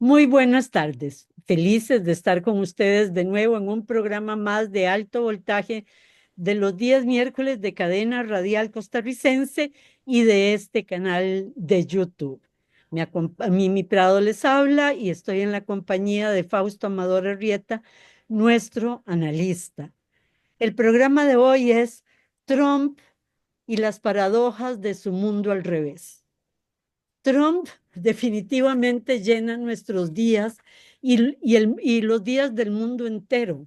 Muy buenas tardes. Felices de estar con ustedes de nuevo en un programa más de alto voltaje de los días miércoles de Cadena Radial Costarricense y de este canal de YouTube. Mimi Prado les habla y estoy en la compañía de Fausto Amador Arrieta, nuestro analista. El programa de hoy es Trump y las paradojas de su mundo al revés. Trump definitivamente llena nuestros días y los días del mundo entero.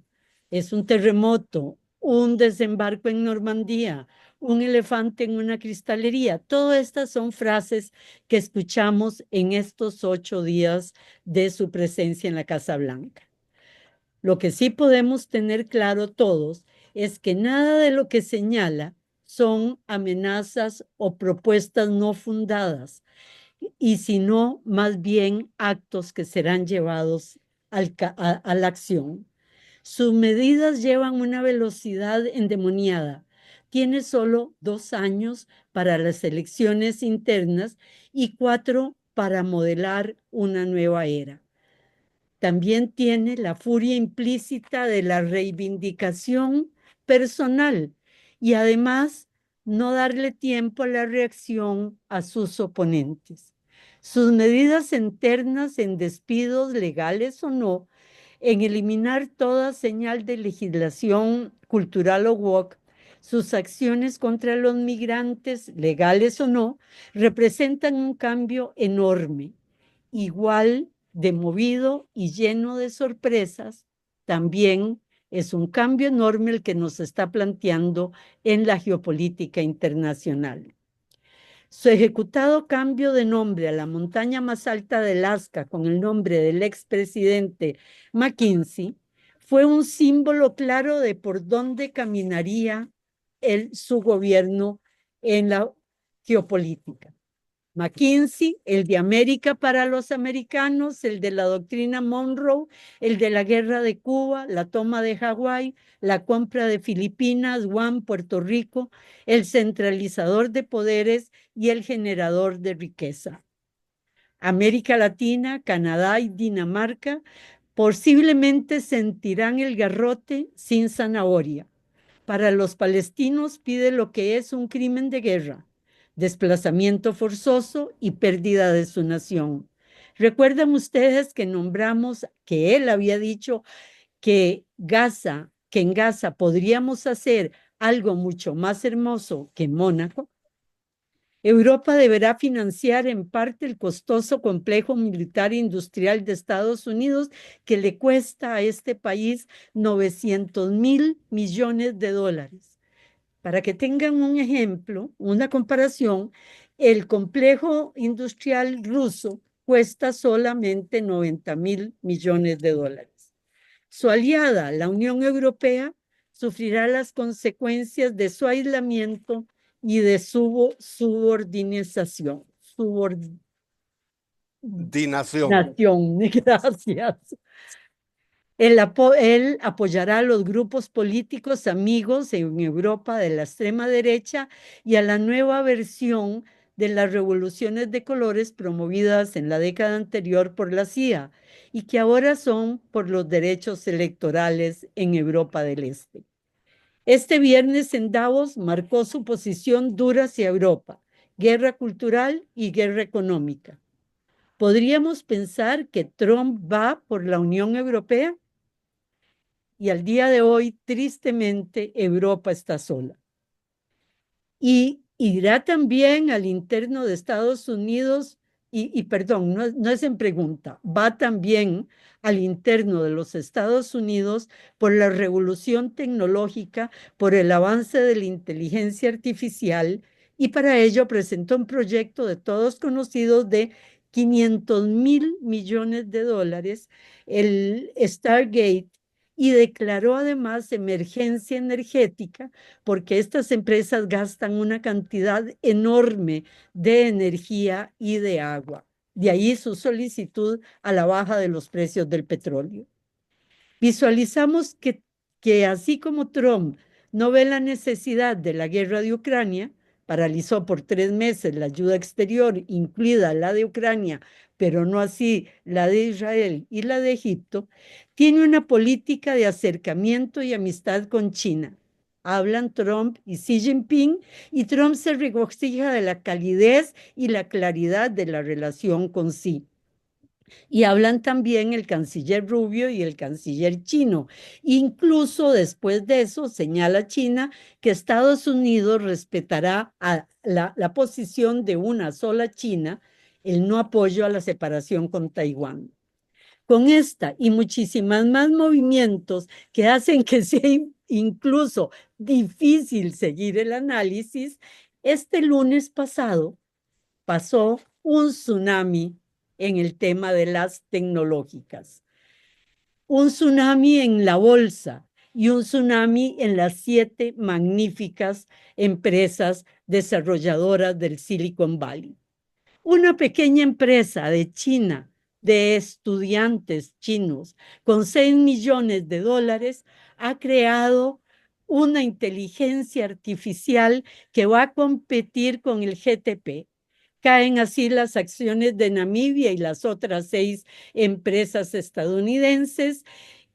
Es un terremoto, un desembarco en Normandía, un elefante en una cristalería. Todas estas son frases que escuchamos en estos 8 días de su presencia en la Casa Blanca. Lo que sí podemos tener claro todos es que nada de lo que señala son amenazas o propuestas no fundadas y si no, más bien actos que serán llevados a la acción. Sus medidas llevan una velocidad endemoniada. Tiene solo 2 años para las elecciones internas y 4 para modelar una nueva era. También tiene la furia implícita de la reivindicación personal y además no darle tiempo a la reacción a sus oponentes. Sus medidas internas en despidos legales o no, en eliminar toda señal de legislación cultural o woke, sus acciones contra los migrantes, legales o no, representan un cambio enorme, igual de movido y lleno de sorpresas. También es un cambio enorme el que nos está planteando en la geopolítica internacional. Su ejecutado cambio de nombre a la montaña más alta de Alaska con el nombre del expresidente McKinsey fue un símbolo claro de por dónde caminaría su gobierno en la geopolítica. McKinsey, el de América para los americanos, el de la doctrina Monroe, el de la guerra de Cuba, la toma de Hawái, la compra de Filipinas, Guam, Puerto Rico, el centralizador de poderes y el generador de riqueza. América Latina, Canadá y Dinamarca posiblemente sentirán el garrote sin zanahoria. Para los palestinos pide lo que es un crimen de guerra, desplazamiento forzoso y pérdida de su nación. ¿Recuerdan ustedes que nombramos que él había dicho que en Gaza podríamos hacer algo mucho más hermoso que Mónaco? Europa deberá financiar en parte el costoso complejo militar e industrial de Estados Unidos que le cuesta a este país 900.000 millones de dólares. Para que tengan un ejemplo, una comparación, el complejo industrial ruso cuesta solamente 90.000 millones de dólares. Su aliada, la Unión Europea, sufrirá las consecuencias de su aislamiento y de su subordinación. Dinación. Gracias. Él apoyará a los grupos políticos amigos en Europa de la extrema derecha y a la nueva versión de las revoluciones de colores promovidas en la década anterior por la CIA y que ahora son por los derechos electorales en Europa del Este. Este viernes en Davos marcó su posición dura hacia Europa, guerra cultural y guerra económica. ¿Podríamos pensar que Trump va por la Unión Europea? Y al día de hoy, tristemente, Europa está sola. Y irá también al interno de Estados Unidos, perdón, no es en pregunta, va también al interno de los Estados Unidos por la revolución tecnológica, por el avance de la inteligencia artificial, y para ello presentó un proyecto de todos conocidos de 500.000 millones de dólares, el Stargate, y declaró además emergencia energética porque estas empresas gastan una cantidad enorme de energía y de agua. De ahí su solicitud a la baja de los precios del petróleo. Visualizamos que así como Trump no ve la necesidad de la guerra de Ucrania, paralizó por 3 meses la ayuda exterior, incluida la de Ucrania, pero no así la de Israel y la de Egipto, tiene una política de acercamiento y amistad con China. Hablan Trump y Xi Jinping y Trump se regocija de la calidez y la claridad de la relación con Xi. Y hablan también el canciller Rubio y el canciller chino. Incluso después de eso señala China que Estados Unidos respetará la posición de una sola China, el no apoyo a la separación con Taiwán. Con esta y muchísimas más movimientos que hacen que sea incluso difícil seguir el análisis, este lunes pasado pasó un tsunami en el tema de las tecnológicas, un tsunami en la bolsa y un tsunami en las 7 magníficas empresas desarrolladoras del Silicon Valley. Una pequeña empresa de China, de estudiantes chinos, con 6 millones de dólares, ha creado una inteligencia artificial que va a competir con el GTP. Caen así las acciones de Namibia y las otras 6 empresas estadounidenses,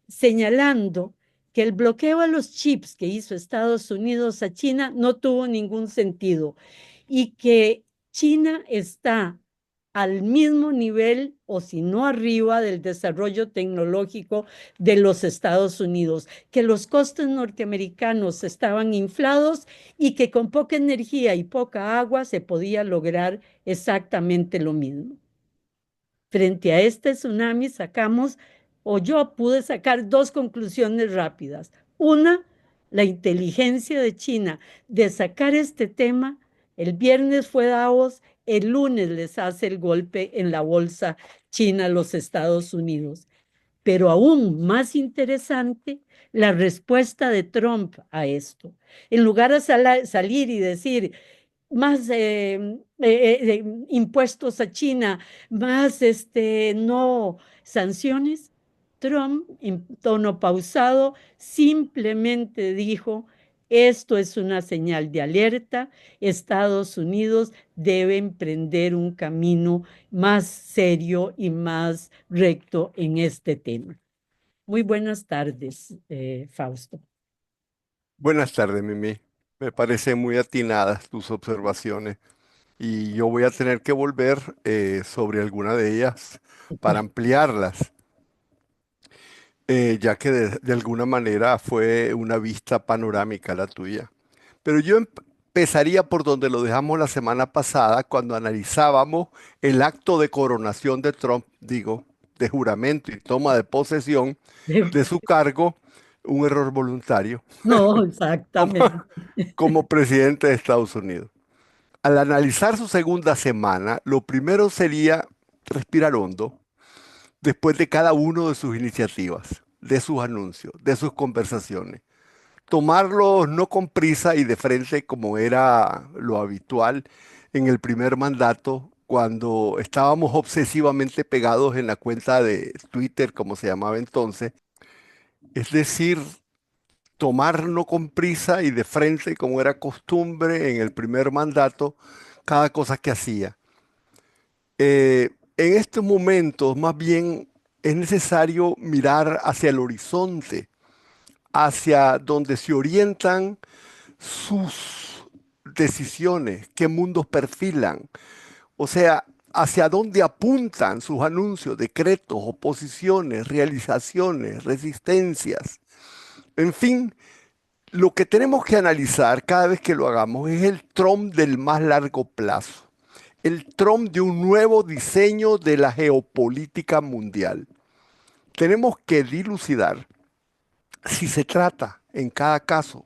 señalando que el bloqueo a los chips que hizo Estados Unidos a China no tuvo ningún sentido y que China está al mismo nivel o si no arriba del desarrollo tecnológico de los Estados Unidos, que los costes norteamericanos estaban inflados y que con poca energía y poca agua se podía lograr exactamente lo mismo. Frente a este tsunami sacamos, o yo pude sacar 2 conclusiones rápidas. Una, la inteligencia de China de sacar este tema. El viernes fue Davos, el lunes les hace el golpe en la bolsa China a los Estados Unidos. Pero aún más interesante, la respuesta de Trump a esto. En lugar de salir y decir, más impuestos a China, más no sanciones, Trump, en tono pausado, simplemente dijo, esto es una señal de alerta, Estados Unidos debe emprender un camino más serio y más recto en este tema. Muy buenas tardes, Fausto. Buenas tardes, Mimi. Me parecen muy atinadas tus observaciones y yo voy a tener que volver sobre alguna de ellas para ampliarlas, ya que de alguna manera fue una vista panorámica la tuya. Pero yo empezaría por donde lo dejamos la semana pasada, cuando analizábamos el acto de coronación de Trump, digo, de juramento y toma de posesión de su cargo, un error voluntario No, como, exactamente. como presidente de Estados Unidos. Al analizar su segunda semana, lo primero sería respirar hondo después de cada uno de sus iniciativas, de sus anuncios, de sus conversaciones. Tomarlos no con prisa y de frente como era lo habitual en el primer mandato, cuando estábamos obsesivamente pegados en la cuenta de Twitter, como se llamaba entonces. Es decir, tomar no con prisa y de frente, como era costumbre en el primer mandato, cada cosa que hacía. En estos momentos, más bien, es necesario mirar hacia el horizonte, hacia donde se orientan sus decisiones, qué mundos perfilan, o sea, hacia dónde apuntan sus anuncios, decretos, oposiciones, realizaciones, resistencias. En fin, lo que tenemos que analizar cada vez que lo hagamos es el Trump del más largo plazo, el Trump de un nuevo diseño de la geopolítica mundial. Tenemos que dilucidar si se trata, en cada caso,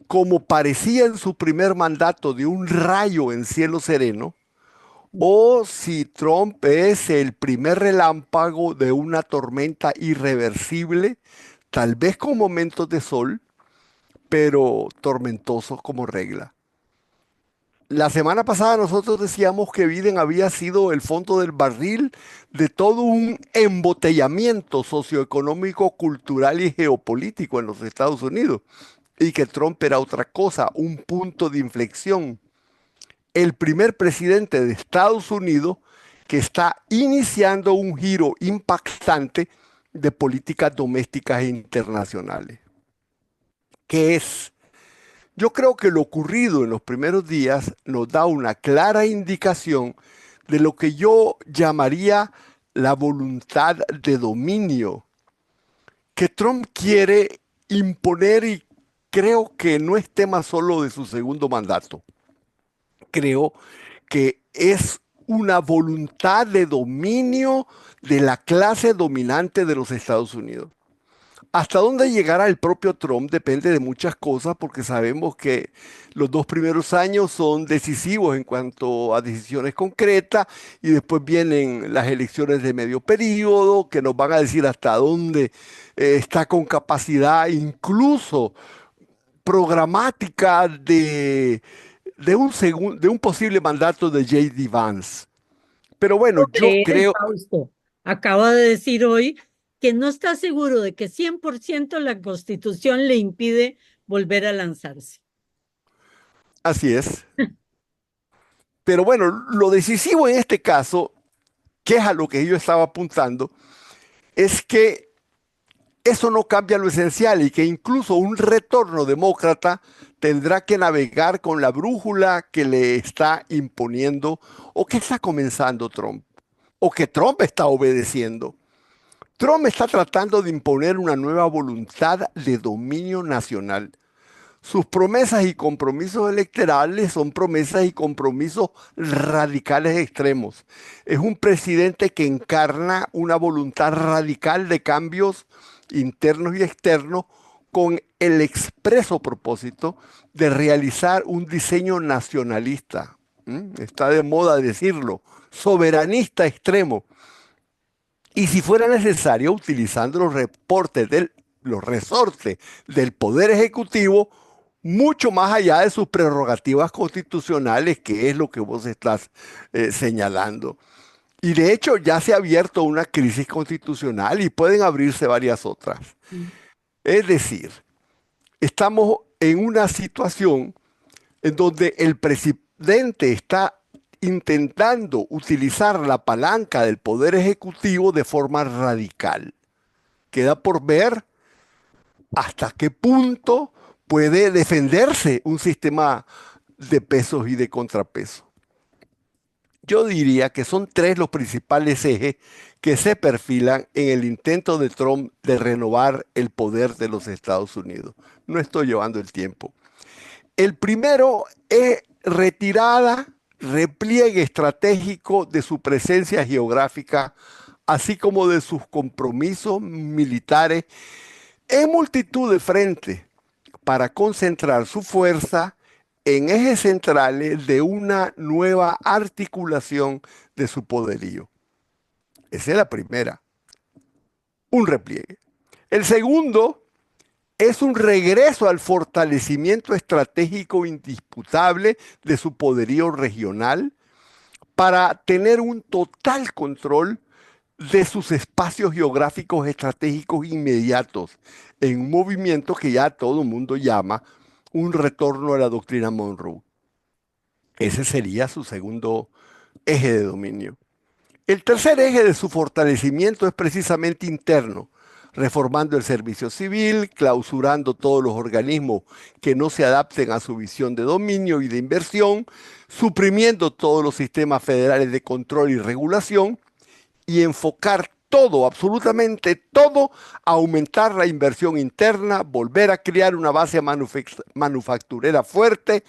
como parecía en su primer mandato, de un rayo en cielo sereno, o si Trump es el primer relámpago de una tormenta irreversible, tal vez con momentos de sol, pero tormentosos como regla. La semana pasada nosotros decíamos que Biden había sido el fondo del barril de todo un embotellamiento socioeconómico, cultural y geopolítico en los Estados Unidos y que Trump era otra cosa, un punto de inflexión. el primer presidente de Estados Unidos que está iniciando un giro impactante de políticas domésticas e internacionales. ¿Qué es? Yo creo que lo ocurrido en los primeros días nos da una clara indicación de lo que yo llamaría la voluntad de dominio que Trump quiere imponer, y creo que no es tema solo de su segundo mandato. Creo que es una voluntad de dominio de la clase dominante de los Estados Unidos. Hasta dónde llegará el propio Trump depende de muchas cosas, porque sabemos que los 2 primeros años son decisivos en cuanto a decisiones concretas, y después vienen las elecciones de medio periodo que nos van a decir hasta dónde está con capacidad incluso programática de un posible mandato de J.D. Vance. Pero bueno, yo Creer, creo, Fausto, acaba de decir hoy que no está seguro de que 100% la Constitución le impide volver a lanzarse. así es. Pero bueno, lo decisivo en este caso, que es a lo que yo estaba apuntando, es que eso no cambia lo esencial, y que incluso un retorno demócrata tendrá que navegar con la brújula que le está imponiendo o que está comenzando Trump, o que Trump está obedeciendo. Trump está tratando de imponer una nueva voluntad de dominio nacional. Sus promesas y compromisos electorales son promesas y compromisos radicales extremos. Es un presidente que encarna una voluntad radical de cambios internos y externos, con el expreso propósito de realizar un diseño nacionalista. Está de moda decirlo, soberanista extremo. Y si fuera necesario, utilizando los resortes del Poder Ejecutivo, mucho más allá de sus prerrogativas constitucionales, que es lo que vos estás señalando. Y de hecho ya se ha abierto una crisis constitucional y pueden abrirse varias otras. Es decir, estamos en una situación en donde el presidente está intentando utilizar la palanca del Poder Ejecutivo de forma radical. Queda por ver hasta qué punto puede defenderse un sistema de pesos y de contrapesos. Yo diría que son tres los principales ejes que se perfilan en el intento de Trump de renovar el poder de los Estados Unidos. No estoy llevando el tiempo. El primero es retirada, repliegue estratégico de su presencia geográfica, así como de sus compromisos militares en multitud de frentes, para concentrar su fuerza en ejes centrales de una nueva articulación de su poderío. Esa es la primera, un repliegue. El segundo es un regreso al fortalecimiento estratégico indisputable de su poderío regional, para tener un total control de sus espacios geográficos estratégicos inmediatos, en un movimiento que ya todo el mundo llama un retorno a la doctrina Monroe. Ese sería su segundo eje de dominio. El tercer eje de su fortalecimiento es precisamente interno, reformando el servicio civil, clausurando todos los organismos que no se adapten a su visión de dominio y de inversión, suprimiendo todos los sistemas federales de control y regulación, y enfocar todo, absolutamente todo, a aumentar la inversión interna, volver a crear una base manufacturera fuerte,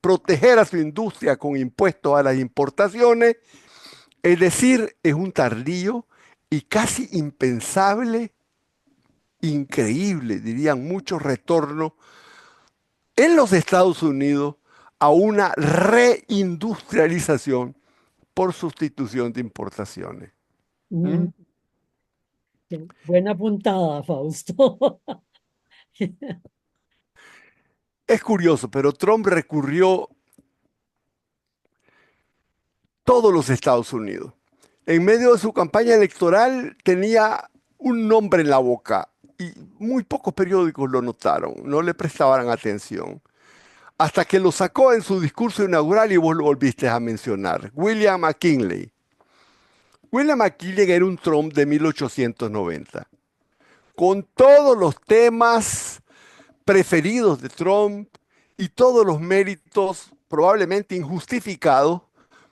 proteger a su industria con impuestos a las importaciones. Es decir, es un tardío y casi impensable, increíble, dirían muchos, retorno en los Estados Unidos a una reindustrialización por sustitución de importaciones. ¿Mm? Mm, buena puntada, Fausto. Es curioso, pero Trump recurrió todos los Estados Unidos. En medio de su campaña electoral tenía un nombre en la boca y muy pocos periódicos lo notaron, no le prestaban atención. hasta que lo sacó en su discurso inaugural y vos lo volviste a mencionar, William McKinley. William McKinley era un Trump de 1890, con todos los temas preferidos de Trump y todos los méritos probablemente injustificados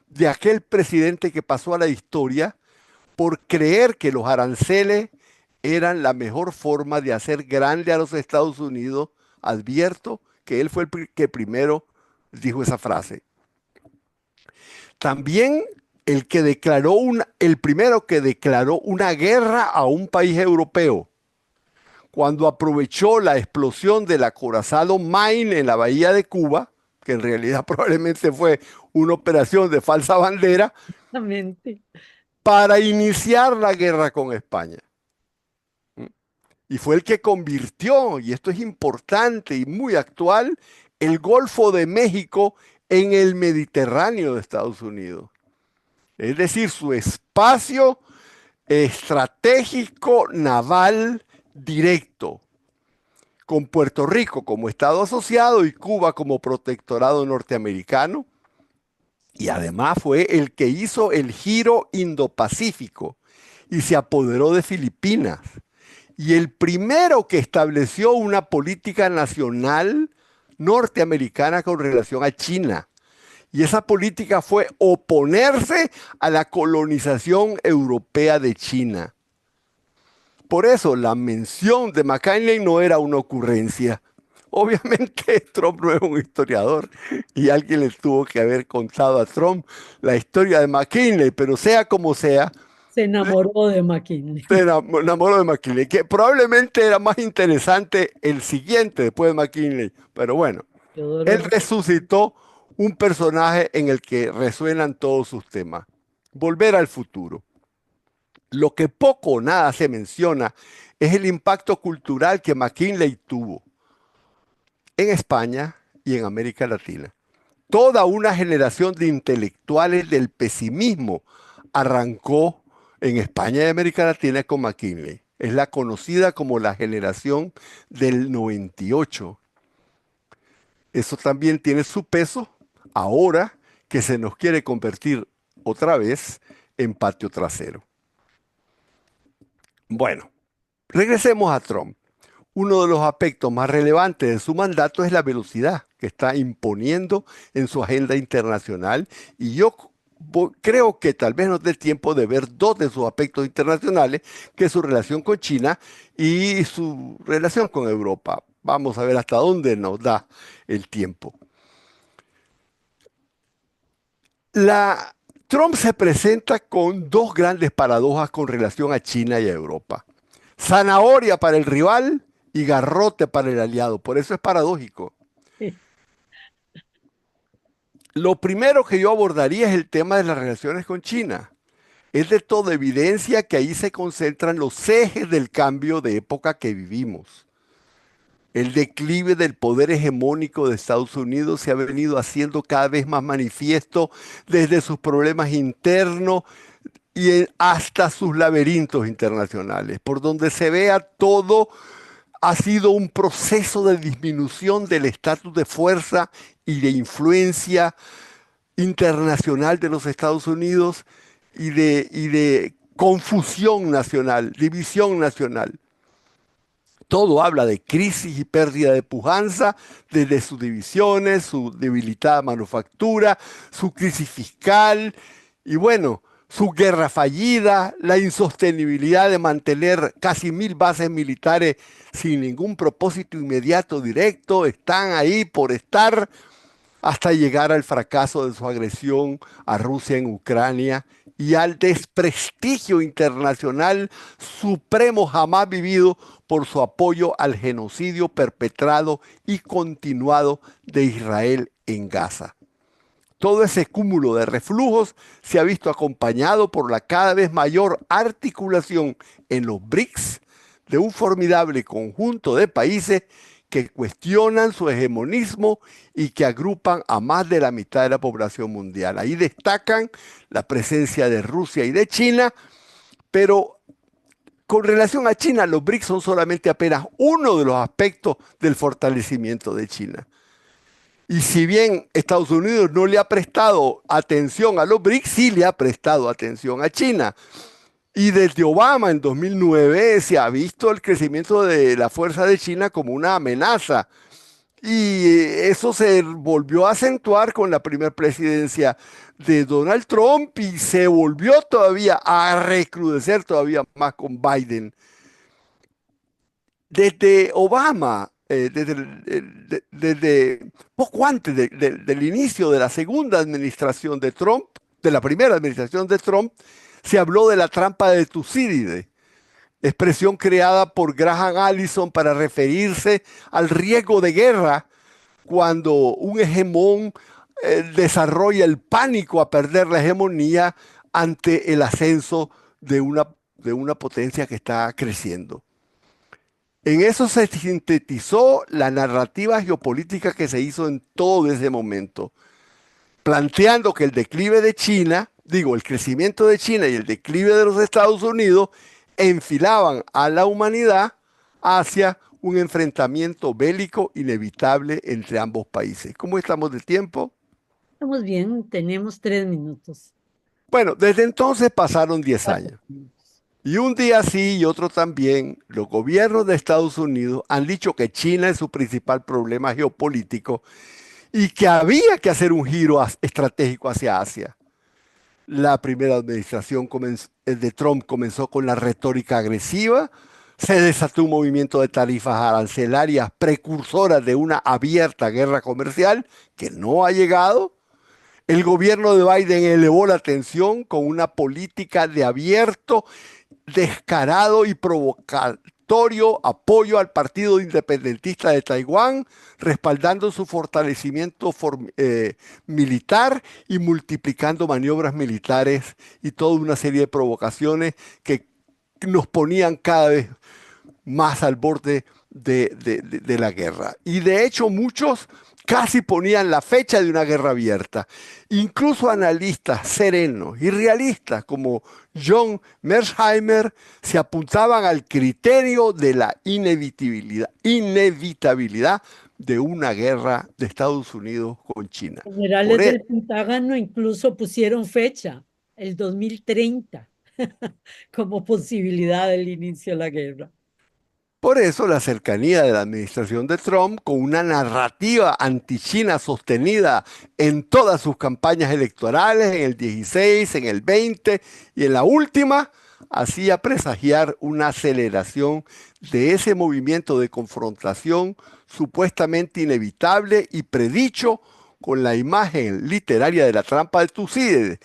de aquel presidente que pasó a la historia por creer que los aranceles eran la mejor forma de hacer grande a los Estados Unidos. Advierto que él fue que primero dijo esa frase. También el primero que declaró una guerra a un país europeo, cuando aprovechó la explosión del acorazado Maine en la bahía de Cuba, que en realidad probablemente fue una operación de falsa bandera, Exactamente. para iniciar la guerra con España. Y fue el que convirtió, y esto es importante y muy actual, el Golfo de México en el Mediterráneo de Estados Unidos. Es decir, su espacio estratégico naval directo, con Puerto Rico como Estado asociado y Cuba como protectorado norteamericano. Y además fue el que hizo el giro Indo-Pacífico y se apoderó de Filipinas. Y el primero que estableció una política nacional norteamericana con relación a China. Y esa política fue oponerse a la colonización europea de China. Por eso la mención de McKinley no era una ocurrencia. Obviamente Trump no es un historiador y alguien le tuvo que haber contado a Trump la historia de McKinley, pero sea como sea, Se enamoró de McKinley. se enamoró de McKinley, que probablemente era más interesante el siguiente después de McKinley, pero bueno, él Teodoro resucitó un personaje en el que resuenan todos sus temas. Volver al futuro. Lo que poco o nada se menciona es el impacto cultural que McKinley tuvo en España y en América Latina. Toda una generación de intelectuales del pesimismo arrancó en España y América Latina con McKinley. Es la conocida como la generación del 98. Eso también tiene su peso ahora que se nos quiere convertir otra vez en patio trasero. Bueno, regresemos a Trump. Uno de los aspectos más relevantes de su mandato es la velocidad que está imponiendo en su agenda internacional y yo creo que tal vez nos dé tiempo de ver dos de sus aspectos internacionales, que es su relación con China y su relación con Europa. Vamos a ver hasta dónde nos da el tiempo. La, Trump se presenta con dos grandes paradojas con relación a China y a Europa. Zanahoria para el rival y garrote para el aliado. Por eso es paradójico. sí, Lo primero que yo abordaría es el tema de las relaciones con China. Es de toda evidencia que ahí se concentran los ejes del cambio de época que vivimos. El declive del poder hegemónico de Estados Unidos se ha venido haciendo cada vez más manifiesto desde sus problemas internos y hasta sus laberintos internacionales. Por donde se vea, todo ha sido un proceso de disminución del estatus de fuerza y de influencia internacional de los Estados Unidos y de confusión nacional, división nacional. Todo habla de crisis y pérdida de pujanza desde sus divisiones, su debilitada manufactura, su crisis fiscal y bueno, su guerra fallida, la insostenibilidad de mantener casi 1000 bases militares sin ningún propósito inmediato directo, están ahí por estar hasta llegar al fracaso de su agresión a Rusia en Ucrania y al desprestigio internacional supremo jamás vivido por su apoyo al genocidio perpetrado y continuado de Israel en Gaza. Todo ese cúmulo de reflujos se ha visto acompañado por la cada vez mayor articulación en los BRICS de un formidable conjunto de países que cuestionan su hegemonismo y que agrupan a más de la mitad de la población mundial. Ahí destacan la presencia de Rusia y de China, pero con relación a China, los BRICS son solamente apenas uno de los aspectos del fortalecimiento de China. Y si bien Estados Unidos no le ha prestado atención a los BRICS, sí le ha prestado atención a China. Y desde Obama en 2009 se ha visto el crecimiento de la fuerza de China como una amenaza. Y eso se volvió a acentuar con la primera presidencia de Donald Trump y se volvió todavía a recrudecer todavía más con Biden. Desde Obama, desde poco antes del inicio de la segunda administración de Trump, de la primera administración de Trump, se habló de la trampa de Tucídides, expresión creada por Graham Allison para referirse al riesgo de guerra cuando un hegemón desarrolla el pánico a perder la hegemonía ante el ascenso de una potencia que está creciendo. En eso se sintetizó la narrativa geopolítica que se hizo en todo ese momento, planteando que el declive de China, digo, el crecimiento de China y el declive de los Estados Unidos enfilaban a la humanidad hacia un enfrentamiento bélico inevitable entre ambos países. ¿Cómo estamos de tiempo? Estamos bien, tenemos 3 minutos. Bueno, desde entonces pasaron 10 Cuatro años. minutos. Y un día sí y otro también, los gobiernos de Estados Unidos han dicho que China es su principal problema geopolítico y que había que hacer un giro estratégico hacia Asia. La primera administración de Trump comenzó con la retórica agresiva, se desató un movimiento de tarifas arancelarias precursoras de una abierta guerra comercial que no ha llegado. El gobierno de Biden elevó la tensión con una política de abierto, descarado y provocatorio apoyo al Partido Independentista de Taiwán, respaldando su fortalecimiento militar y multiplicando maniobras militares y toda una serie de provocaciones que nos ponían cada vez más al borde de la guerra. Y de hecho muchos casi ponían la fecha de una guerra abierta. Incluso analistas serenos y realistas como John Mearsheimer se apuntaban al criterio de la inevitabilidad de una guerra de Estados Unidos con China. Por, Generales e- del Pentágono incluso pusieron fecha, el 2030, como posibilidad del inicio de la guerra. Por eso la cercanía de la administración de Trump con una narrativa anti-China sostenida en todas sus campañas electorales, en el 16, en el 20 y en la última, hacía presagiar una aceleración de ese movimiento de confrontación supuestamente inevitable y predicho con la imagen literaria de la trampa de Tucídides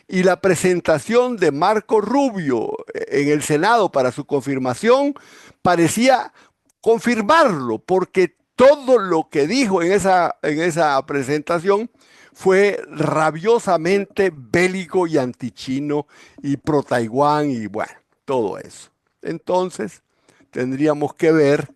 y la presentación de Marco Rubio en el Senado para su confirmación parecía confirmarlo, porque todo lo que dijo en esa presentación fue rabiosamente bélico y antichino y pro-Taiwán y bueno, todo eso. Entonces, tendríamos que ver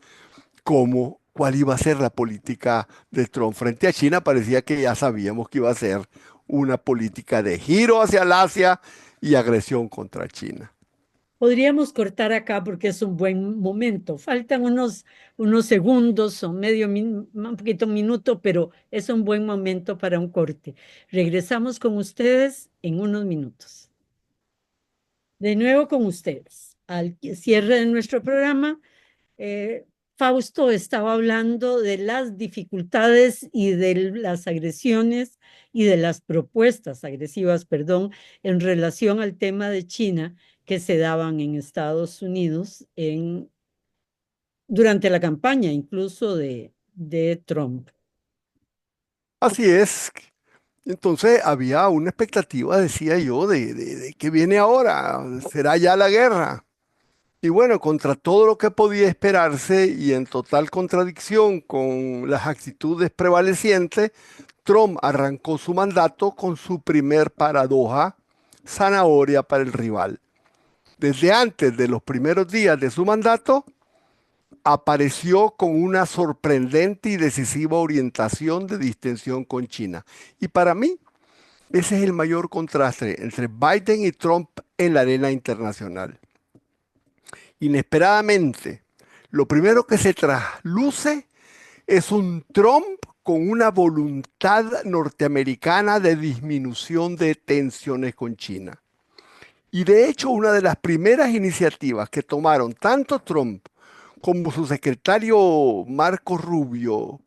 cuál iba a ser la política de Trump frente a China. Parecía que ya sabíamos que iba a ser una política de giro hacia el Asia y agresión contra China. Podríamos cortar acá porque es un buen momento. Faltan unos segundos o un poquito minuto, pero es un buen momento para un corte. Regresamos con ustedes en unos minutos. De nuevo con ustedes. Al cierre de nuestro programa, eh, Fausto estaba hablando de las dificultades y de las agresiones y de las propuestas agresivas, perdón, en relación al tema de China que se daban en Estados Unidos durante la campaña incluso de Trump. Así es. Entonces había una expectativa, decía yo, de qué viene ahora. ¿Será ya la guerra? Y bueno, contra todo lo que podía esperarse y en total contradicción con las actitudes prevalecientes, Trump arrancó su mandato con su primer paradoja, zanahoria para el rival. Desde antes de los primeros días de su mandato, apareció con una sorprendente y decisiva orientación de distensión con China. Y para mí, ese es el mayor contraste entre Biden y Trump en la arena internacional. Inesperadamente, lo primero que se trasluce es un Trump con una voluntad norteamericana de disminución de tensiones con China. Y de hecho, una de las primeras iniciativas que tomaron tanto Trump como su secretario Marco Rubio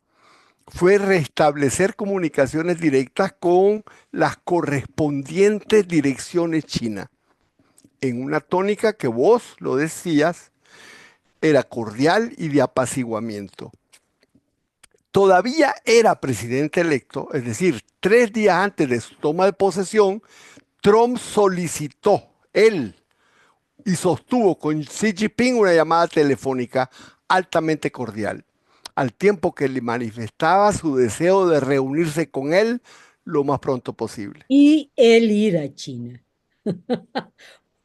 fue restablecer comunicaciones directas con las correspondientes direcciones chinas, en una tónica que vos lo decías, era cordial y de apaciguamiento. Todavía era presidente electo, es decir, 3 días antes de su toma de posesión, Trump solicitó, él, y sostuvo con Xi Jinping una llamada telefónica altamente cordial, al tiempo que le manifestaba su deseo de reunirse con él lo más pronto posible. Y él ir a China.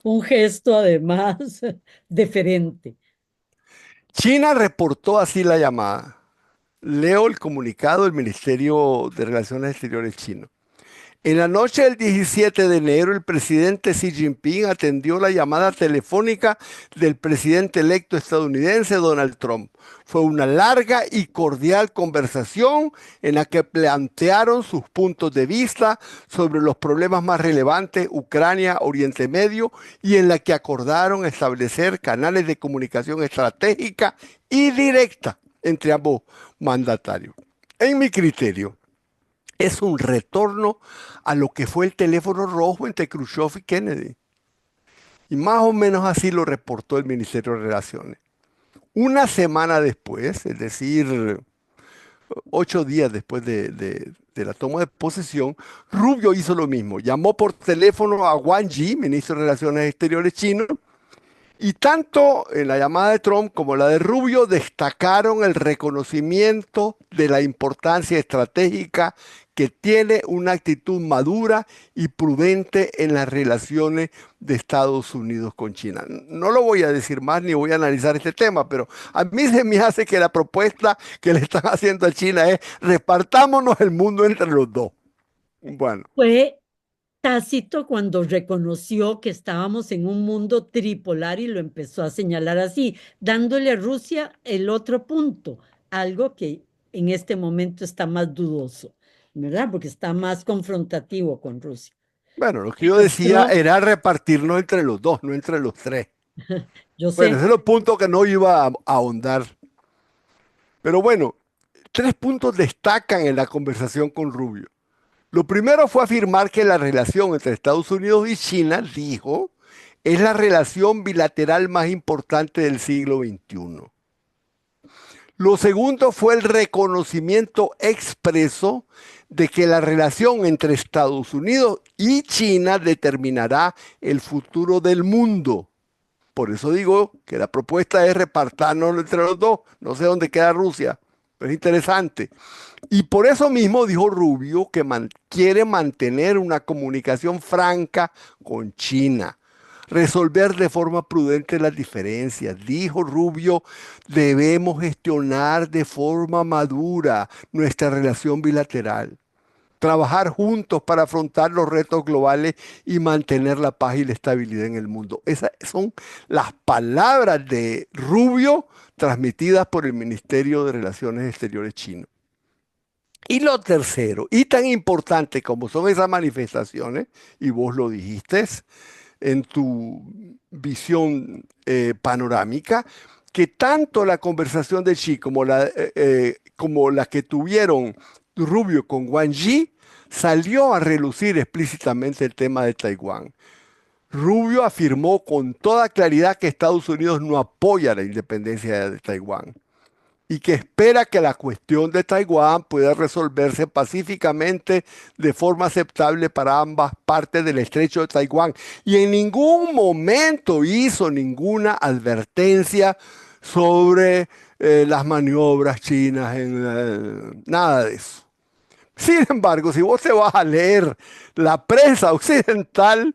Un gesto además deferente. China reportó así la llamada. Leo el comunicado del Ministerio de Relaciones Exteriores chino. En la noche del 17 de enero, el presidente Xi Jinping atendió la llamada telefónica del presidente electo estadounidense Donald Trump. Fue una larga y cordial conversación en la que plantearon sus puntos de vista sobre los problemas más relevantes, Ucrania, Oriente Medio, y en la que acordaron establecer canales de comunicación estratégica y directa entre ambos mandatarios. En mi criterio, es un retorno a lo que fue el teléfono rojo entre Khrushchev y Kennedy. Y más o menos así lo reportó el Ministerio de Relaciones. Una semana después, es decir, 8 días después de la toma de posesión, Rubio hizo lo mismo. Llamó por teléfono a Wang Yi, ministro de Relaciones Exteriores chino, y tanto en la llamada de Trump como la de Rubio destacaron el reconocimiento de la importancia estratégica que tiene una actitud madura y prudente en las relaciones de Estados Unidos con China. No lo voy a decir más ni voy a analizar este tema, pero a mí se me hace que la propuesta que le están haciendo a China es repartámonos el mundo entre los dos. Bueno, Fue Tácito cuando reconoció que estábamos en un mundo tripolar y lo empezó a señalar así, dándole a Rusia el otro punto, algo que en este momento está más dudoso, ¿verdad? Porque está más confrontativo con Rusia. bueno, lo que yo Pero decía Trump, era repartirnos entre los dos, no entre los tres. yo Bueno, ese sé, es el punto que no iba a ahondar. Pero bueno, 3 puntos destacan en la conversación con Rubio. Lo primero fue afirmar que la relación entre Estados Unidos y China, dijo, es la relación bilateral más importante del siglo XXI. Lo segundo fue el reconocimiento expreso de que la relación entre Estados Unidos y China determinará el futuro del mundo. Por eso digo que la propuesta es repartirnos entre los dos. No sé dónde queda Rusia, pero es interesante. Y por eso mismo dijo Rubio que quiere mantener una comunicación franca con China, resolver de forma prudente las diferencias. Dijo Rubio, debemos gestionar de forma madura nuestra relación bilateral, trabajar juntos para afrontar los retos globales y mantener la paz y la estabilidad en el mundo. Esas son las palabras de Rubio transmitidas por el Ministerio de Relaciones Exteriores chino. Y lo tercero, y tan importante como son esas manifestaciones, y vos lo dijiste en tu visión panorámica, que tanto la conversación de Xi como la que tuvieron Rubio con Wang Yi salió a relucir explícitamente el tema de Taiwán. Rubio afirmó con toda claridad que Estados Unidos no apoya la independencia de Taiwán y que espera que la cuestión de Taiwán pueda resolverse pacíficamente de forma aceptable para ambas partes del estrecho de Taiwán. Y en ningún momento hizo ninguna advertencia sobre las maniobras chinas, nada de eso. Sin embargo, si vos te vas a leer la prensa occidental,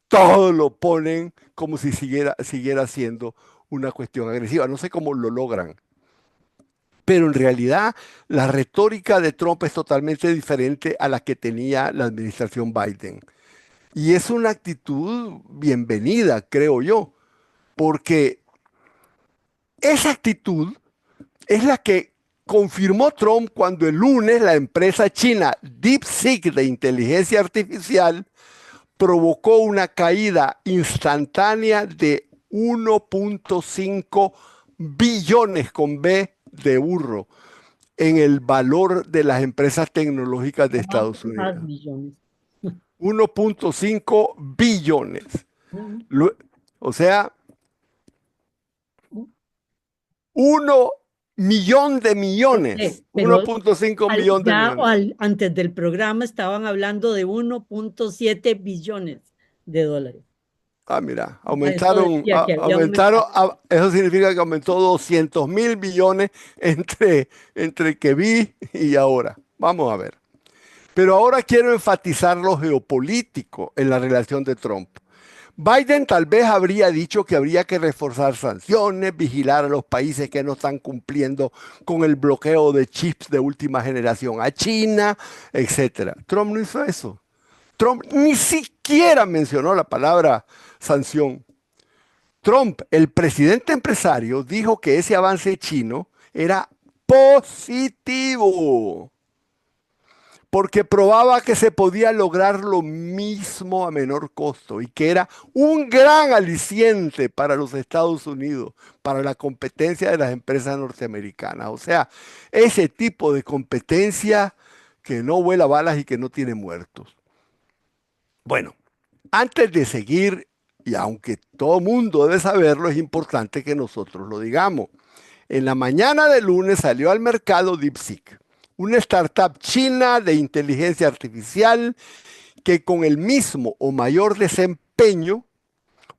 todo lo ponen como si siguiera siendo una cuestión agresiva. No sé cómo lo logran. Pero en realidad la retórica de Trump es totalmente diferente a la que tenía la administración Biden. Y es una actitud bienvenida, creo yo, porque esa actitud es la que confirmó Trump cuando el lunes la empresa china DeepSeek de inteligencia artificial provocó una caída instantánea de 1.5 billones con B de burro en el valor de las empresas tecnológicas de Estados Más Unidos. millones. 1.5 billones. O sea, 1 millón de millones. Pero 1.5 millón de millones. antes del programa estaban hablando de 1.7 billones de dólares. Ah, mira, Eso aumentaron, decía que había aumentado. eso significa que aumentó 200.000 billones entre que vi y ahora. Vamos a ver. Pero ahora quiero enfatizar lo geopolítico en la relación de Trump. Biden tal vez habría dicho que habría que reforzar sanciones, vigilar a los países que no están cumpliendo con el bloqueo de chips de última generación a China, etc. Trump no hizo eso. Trump ni siquiera mencionó la palabra sanción. Trump, el presidente empresario, dijo que ese avance chino era positivo porque probaba que se podía lograr lo mismo a menor costo y que era un gran aliciente para los Estados Unidos, para la competencia de las empresas norteamericanas. O sea, ese tipo de competencia que no vuela balas y que no tiene muertos. Bueno, antes de seguir, y aunque todo mundo debe saberlo, es importante que nosotros lo digamos. En la mañana del lunes salió al mercado DeepSeek, una startup china de inteligencia artificial que con el mismo o mayor desempeño,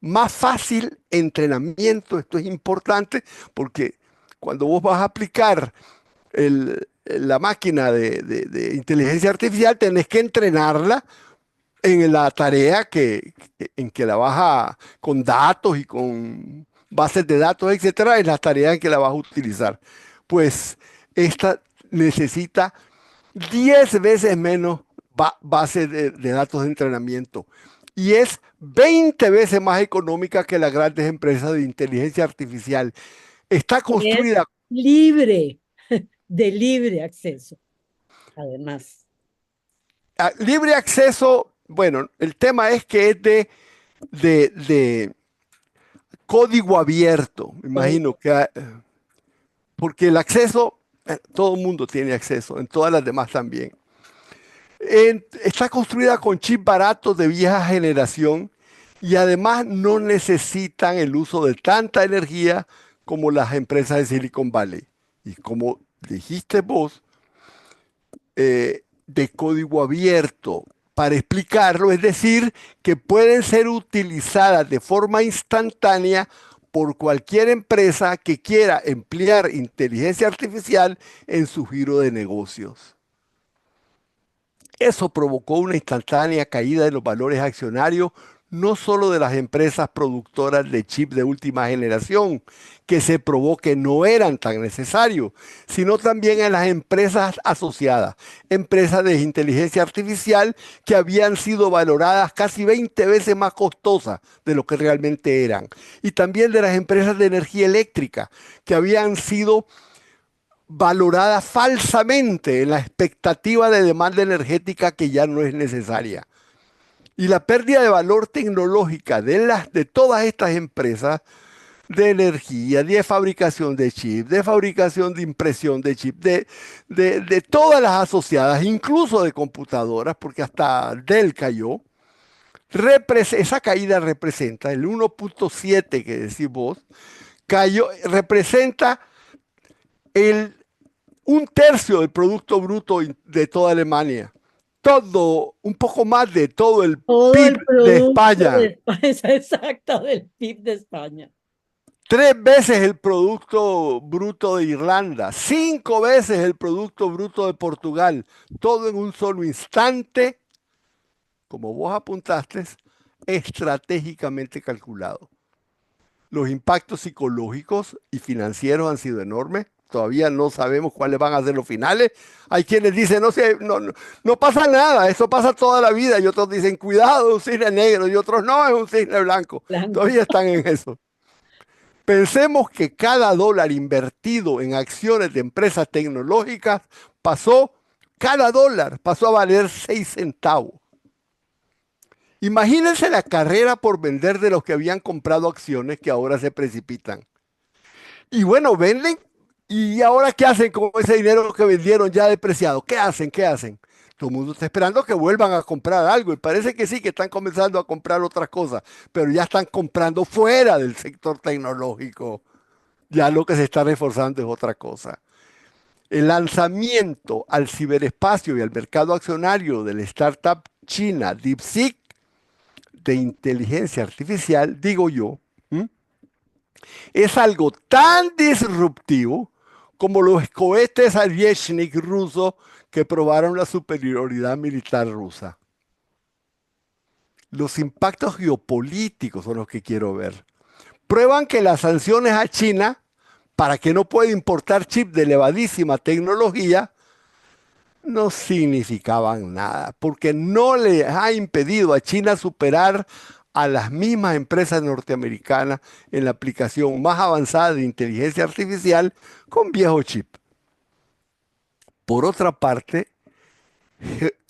más fácil entrenamiento, esto es importante porque cuando vos vas a aplicar la máquina de inteligencia artificial, tenés que entrenarla en la tarea en que la vas con datos y con bases de datos, etcétera, en la tarea en que la vas a utilizar. Pues esta necesita 10 veces menos bases de datos de entrenamiento y es 20 veces más económica que las grandes empresas de inteligencia artificial. Está Es construida libre, de libre acceso, además. a libre acceso. Bueno, el tema es que es de código abierto, me imagino que porque el acceso, todo el mundo tiene acceso, en todas las demás también. Está construida con chips baratos de vieja generación y además no necesitan el uso de tanta energía como las empresas de Silicon Valley. Y como dijiste vos, de código abierto. Para explicarlo, es decir, que pueden ser utilizadas de forma instantánea por cualquier empresa que quiera emplear inteligencia artificial en su giro de negocios. Eso provocó una instantánea caída de los valores accionarios, no solo de las empresas productoras de chips de última generación, que se probó que no eran tan necesarios, sino también en las empresas asociadas, empresas de inteligencia artificial que habían sido valoradas casi 20 veces más costosas de lo que realmente eran, y también de las empresas de energía eléctrica, que habían sido valorada falsamente en la expectativa de demanda energética que ya no es necesaria. Y la pérdida de valor tecnológica de todas estas empresas de energía, de fabricación de chips, de fabricación de impresión de chips, de todas las asociadas, incluso de computadoras, porque hasta Dell cayó, esa caída representa el 1.7 que decís vos, representa el un tercio del Producto Bruto de toda Alemania. Un poco más de todo el Todo el PIB de producto España. exacto del PIB de España. 3 veces el Producto Bruto de Irlanda. 5 veces el Producto Bruto de Portugal. Todo en un solo instante, como vos apuntaste, estratégicamente calculado. Los impactos psicológicos y financieros han sido enormes. Todavía no sabemos cuáles van a ser los finales. Hay quienes dicen, no pasa nada, eso pasa toda la vida. Y otros dicen, cuidado, un cisne negro. Y otros, no, es un cisne blanco. Blanco. Todavía están en eso. Pensemos que cada dólar invertido en acciones de empresas tecnológicas pasó, cada dólar pasó a valer 6 centavos. Imagínense la carrera por vender de los que habían comprado acciones que ahora se precipitan. Y bueno, venden. ¿Y ahora qué hacen con ese dinero que vendieron ya depreciado? ¿Qué hacen? ¿Qué hacen? Todo el mundo está esperando que vuelvan a comprar algo. Y parece que sí, que están comenzando a comprar otras cosas. Pero ya están comprando fuera del sector tecnológico. Ya lo que se está reforzando es otra cosa. El lanzamiento al ciberespacio y al mercado accionario de la startup china DeepSeek de inteligencia artificial, digo yo, ¿m? Es algo tan disruptivo como los cohetes Aryashnik rusos que probaron la superioridad militar rusa. Los impactos geopolíticos son los que quiero ver. Prueban que las sanciones a China para que no pueda importar chips de elevadísima tecnología no significaban nada, porque no le ha impedido a China superar a las mismas empresas norteamericanas en la aplicación más avanzada de inteligencia artificial con viejos chips. Por otra parte,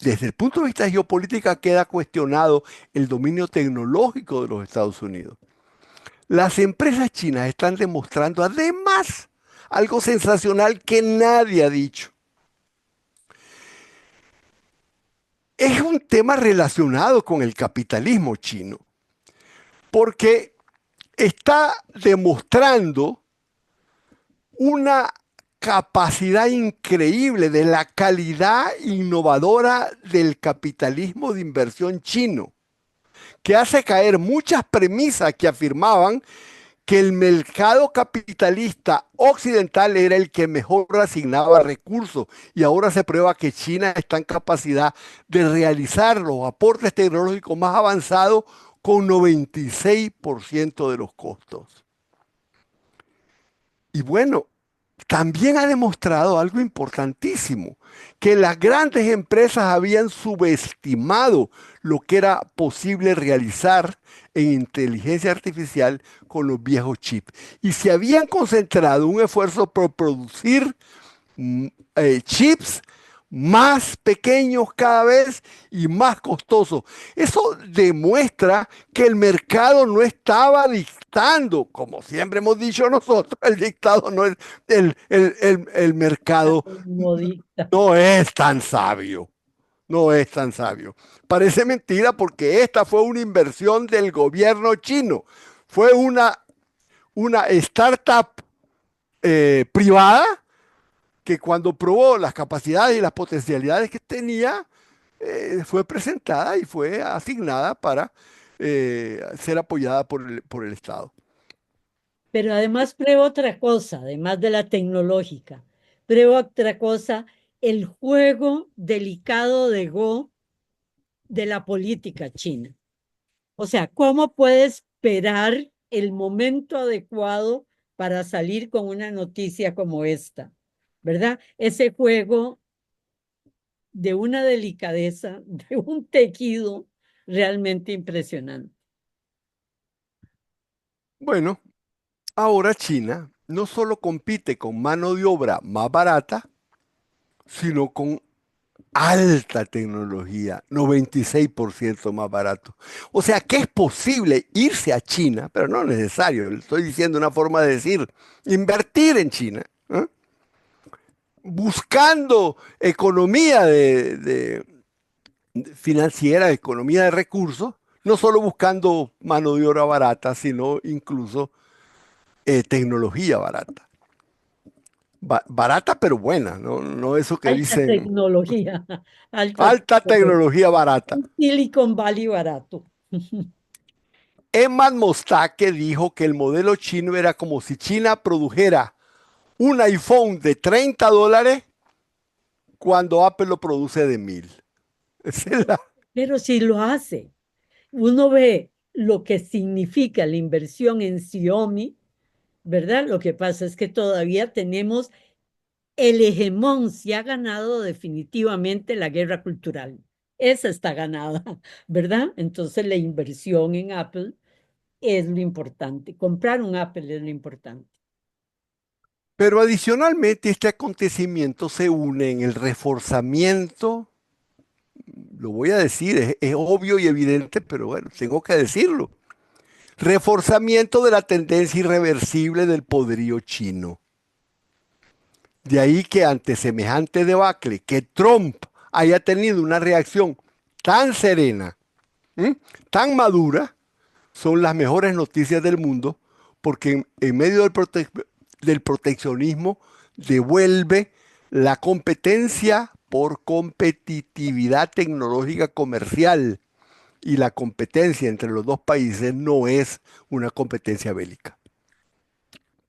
desde el punto de vista geopolítica queda cuestionado el dominio tecnológico de los Estados Unidos. Las empresas chinas están demostrando además algo sensacional que nadie ha dicho. Es un tema relacionado con el capitalismo chino, porque está demostrando una capacidad increíble de la calidad innovadora del capitalismo de inversión chino, que hace caer muchas premisas que afirmaban que el mercado capitalista occidental era el que mejor asignaba recursos y ahora se prueba que China está en capacidad de realizar los aportes tecnológicos más avanzados con 96% de los costos. Y bueno, también ha demostrado algo importantísimo, que las grandes empresas habían subestimado lo que era posible realizar en inteligencia artificial con los viejos chips. Y se habían concentrado un esfuerzo por producir chips más pequeños cada vez y más costosos. Eso demuestra que el mercado no estaba dictando, como siempre hemos dicho nosotros, el dictado no es, el mercado Modista. no es tan sabio, no es tan sabio. Parece mentira porque esta fue una inversión del gobierno chino, fue una startup privada que cuando probó las capacidades y las potencialidades que tenía, fue presentada y fue asignada para ser apoyada por el Estado. Pero además prueba otra cosa, además de la tecnológica. Prueba otra cosa, el juego delicado de Go de la política china. O sea, ¿cómo puede esperar el momento adecuado para salir con una noticia como esta? ¿Verdad? Ese juego de una delicadeza, de un tejido realmente impresionante. Bueno, ahora China no solo compite con mano de obra más barata, sino con alta tecnología, 96% más barato. O sea que es posible irse a China, pero no es necesario, le estoy diciendo una forma de decir, invertir en China, ¿eh? Buscando economía financiera, economía de recursos, no solo buscando mano de obra barata, sino incluso tecnología barata. Barata pero buena, ¿no? No eso que Alta dicen, tecnología, alta alta tecnología. tecnología barata. Un Silicon Valley barato. Emman Mostake dijo que el modelo chino era como si China produjera un iPhone de $30 cuando Apple lo produce de 1,000. Esa es la- Pero si lo hace, uno ve lo que significa la inversión en Xiaomi, ¿verdad? Lo que pasa es que todavía tenemos el hegemón, se ha ganado definitivamente la guerra cultural. Esa está ganada, ¿verdad? Entonces la inversión en Apple es lo importante. Comprar un Apple es lo importante. Pero adicionalmente este acontecimiento se une en el reforzamiento, lo voy a decir, es obvio y evidente, pero bueno, tengo que decirlo. Reforzamiento de la tendencia irreversible del poderío chino. De ahí que ante semejante debacle, que Trump haya tenido una reacción tan serena, ¿m? Tan madura, son las mejores noticias del mundo, porque en medio del proteccionismo devuelve la competencia por competitividad tecnológica comercial. Y la competencia entre los dos países no es una competencia bélica.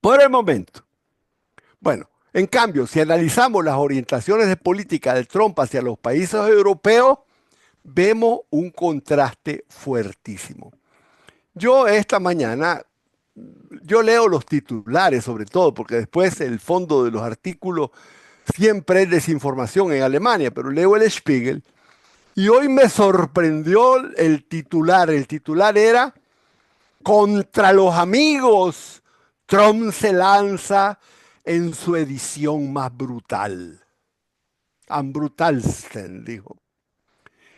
Por el momento. Bueno, en cambio, si analizamos las orientaciones de política de Trump hacia los países europeos, vemos un contraste fuertísimo. Yo esta mañana, yo leo los titulares sobre todo, porque después el fondo de los artículos siempre es desinformación en Alemania, pero leo el Spiegel y hoy me sorprendió el titular. El titular era: contra los amigos, Trump se lanza en su edición más brutal. Am brutalsten, dijo.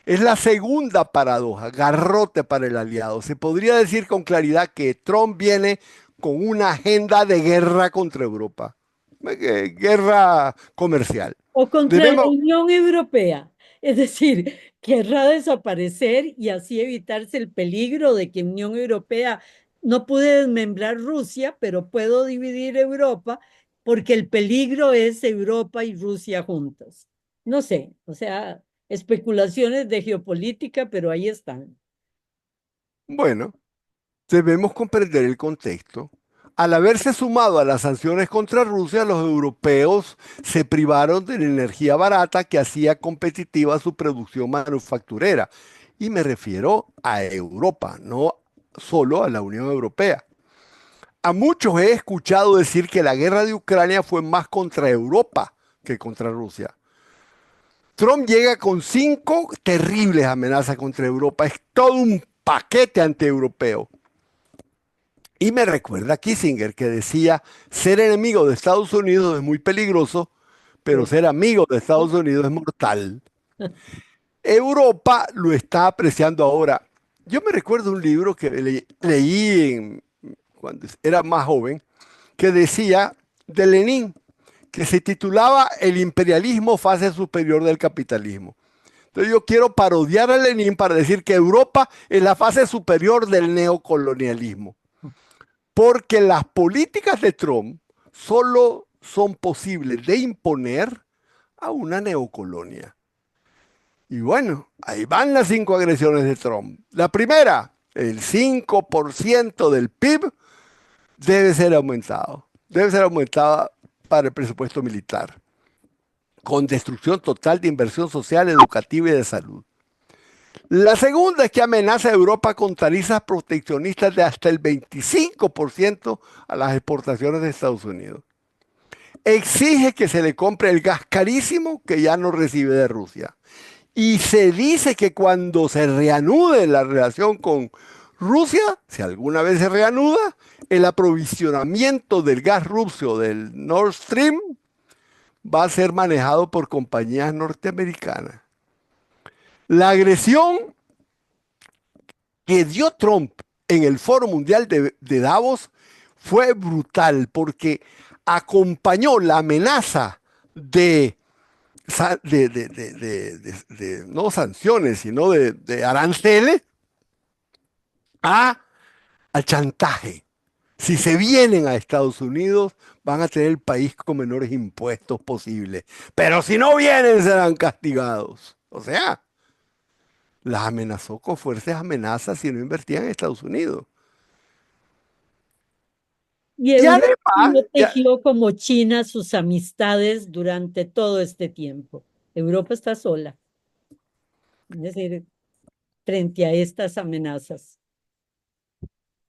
Es la segunda paradoja, garrote para el aliado. Se podría decir con claridad que Trump viene con una agenda de guerra contra Europa, guerra comercial. O contra la Debemos, Unión Europea. Es decir, querrá desaparecer y así evitarse el peligro de que Unión Europea no puede desmembrar Rusia, pero puedo dividir Europa porque el peligro es Europa y Rusia juntos. No sé, o sea, especulaciones de geopolítica, pero ahí están. bueno, debemos comprender el contexto. Al haberse sumado a las sanciones contra Rusia, los europeos se privaron de la energía barata que hacía competitiva su producción manufacturera. Y me refiero a Europa, no solo a la Unión Europea. A muchos he escuchado decir que la guerra de Ucrania fue más contra Europa que contra Rusia. Trump llega con 5 terribles amenazas contra Europa. Es todo un paquete antieuropeo. Y me recuerda a Kissinger, que decía: ser enemigo de Estados Unidos es muy peligroso, pero Sí. ser amigo de Estados Unidos es mortal. Europa lo está apreciando ahora. Yo me recuerdo un libro que leí cuando era más joven, que decía de Lenin, que se titulaba El imperialismo, fase superior del capitalismo. Entonces yo quiero parodiar a Lenin para decir que Europa es la fase superior del neocolonialismo, porque las políticas de Trump solo son posibles de imponer a una neocolonia. Y bueno, ahí van las 5 agresiones de Trump. La primera: el 5% del PIB debe ser aumentado para el presupuesto militar, con destrucción total de inversión social, educativa y de salud. La segunda es que amenaza a Europa con tarifas proteccionistas de hasta el 25% a las exportaciones de Estados Unidos. Exige que se le compre el gas carísimo que ya no recibe de Rusia. Y se dice que cuando se reanude la relación con Rusia, si alguna vez se reanuda, el aprovisionamiento del gas ruso del Nord Stream va a ser manejado por compañías norteamericanas. La agresión que dio Trump en el Foro Mundial de Davos fue brutal, porque acompañó la amenaza de no sanciones, sino de aranceles a, al chantaje. Si se vienen a Estados Unidos, van a tener el país con menores impuestos posibles. Pero si no vienen, serán castigados. O sea, las amenazó con fuertes amenazas si no invertían en Estados Unidos. Y Y Europa además, no tejió como China sus amistades durante todo este tiempo. Europa está sola, es decir, frente a estas amenazas.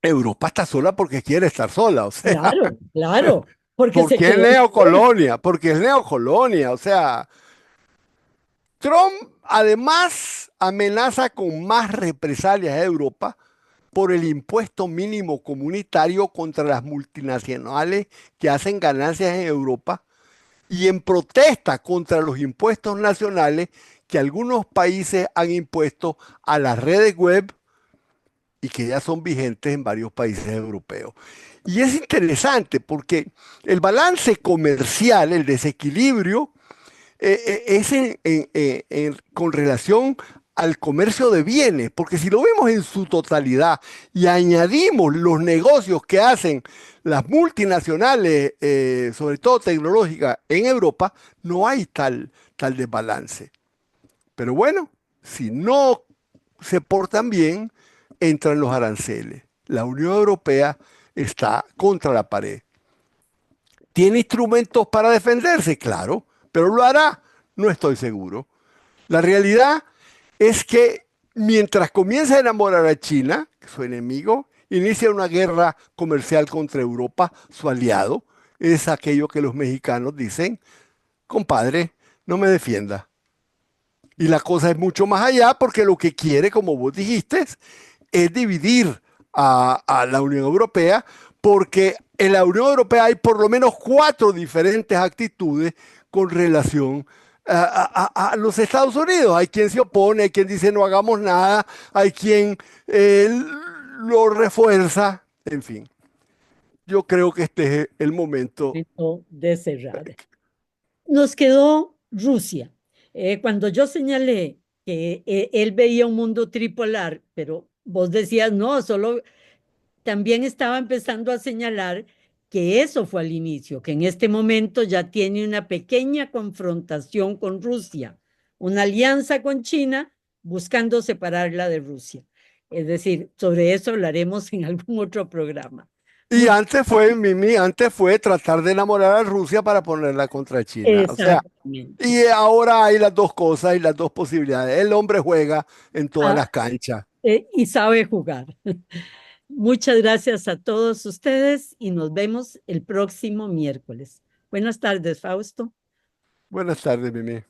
Europa está sola porque quiere estar sola. O sea, Claro, claro, porque se porque es quedó sola. neocolonia, porque es neocolonia. O sea, Trump además amenaza con más represalias a Europa por el impuesto mínimo comunitario contra las multinacionales que hacen ganancias en Europa y en protesta contra los impuestos nacionales que algunos países han impuesto a las redes web y que ya son vigentes en varios países europeos. Y es interesante porque el balance comercial, el desequilibrio, es con relación al comercio de bienes, porque si lo vemos en su totalidad y añadimos los negocios que hacen las multinacionales, sobre todo tecnológicas, en Europa, no hay tal desbalance. Pero bueno, si no se portan bien, entran los aranceles. La Unión Europea está contra la pared. ¿Tiene instrumentos para defenderse? Claro, pero ¿lo hará? No estoy seguro. La realidad es que mientras comienza a enamorar a China, su enemigo, inicia una guerra comercial contra Europa, su aliado. Es aquello que los mexicanos dicen, compadre, no me defienda. Y la cosa es mucho más allá porque lo que quiere, como vos dijiste, es dividir a la Unión Europea, porque en la Unión Europea hay por lo menos cuatro diferentes actitudes con relación a los Estados Unidos. Hay quien se opone, hay quien dice no hagamos nada, hay quien lo refuerza, en fin. Yo creo que este es el momento. De cerrar. Nos quedó Rusia. Cuando yo señalé que él veía un mundo tripolar, pero vos decías, no, solo también estaba empezando a señalar que eso fue al inicio, que en este momento ya tiene una pequeña confrontación con Rusia, una alianza con China buscando separarla de Rusia. Es decir, sobre eso hablaremos en algún otro programa. Y antes fue, Mimi, antes fue tratar de enamorar a Rusia para ponerla contra China. O sea, Exactamente. y ahora hay las dos cosas y las dos posibilidades. El hombre juega en todas Ah, las canchas. y sabe jugar. Muchas gracias a todos ustedes y nos vemos el próximo miércoles. Buenas tardes, Fausto. Buenas tardes, Mimi.